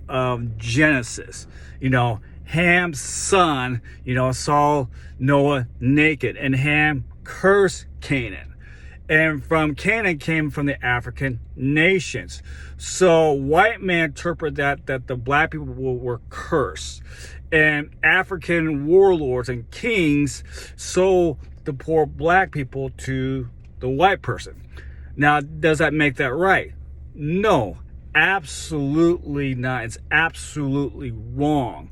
of Genesis. Ham's son, saw Noah naked, and Ham cursed Canaan. And from Canaan came from the African nations. So white men interpret that the black people were cursed. And African warlords and kings sold the poor black people to the white person. Now, does that make that right? No, absolutely not. It's absolutely wrong.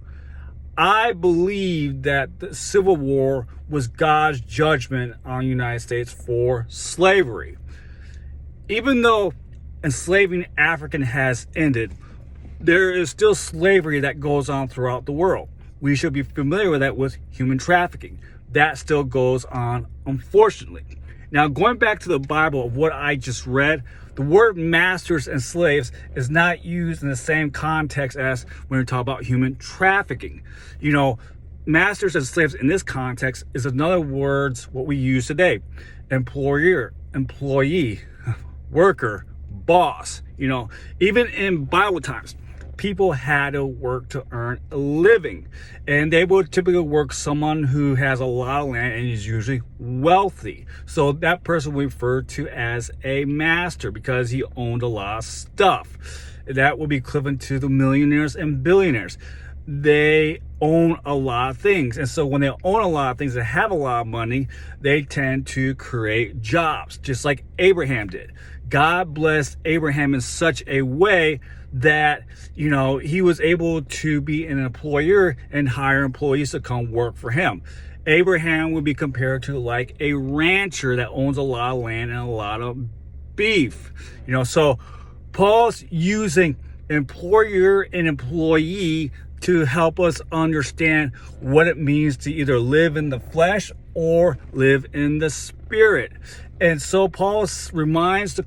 I believe that the Civil War was God's judgment on the United States for slavery. Even though enslaving African has ended, there is still slavery that goes on throughout the world. We should be familiar with that with human trafficking. That still goes on, unfortunately. Now, going back to the Bible of what I just read, the word masters and slaves is not used in the same context as when we talk about human trafficking. Masters and slaves in this context is, in other words, what we use today. Employer, employee, worker, boss. Even in Bible times, people had to work to earn a living. And they would typically work someone who has a lot of land and is usually wealthy. So that person we refer to as a master because he owned a lot of stuff. That would be equivalent to the millionaires and billionaires. They own a lot of things. And so when they own a lot of things and have a lot of money, they tend to create jobs, just like Abraham did. God blessed Abraham in such a way that, he was able to be an employer and hire employees to come work for him. Abraham would be compared to like a rancher that owns a lot of land and a lot of beef. So Paul's using employer and employee to help us understand what it means to either live in the flesh or live in the spirit. And so Paul reminds the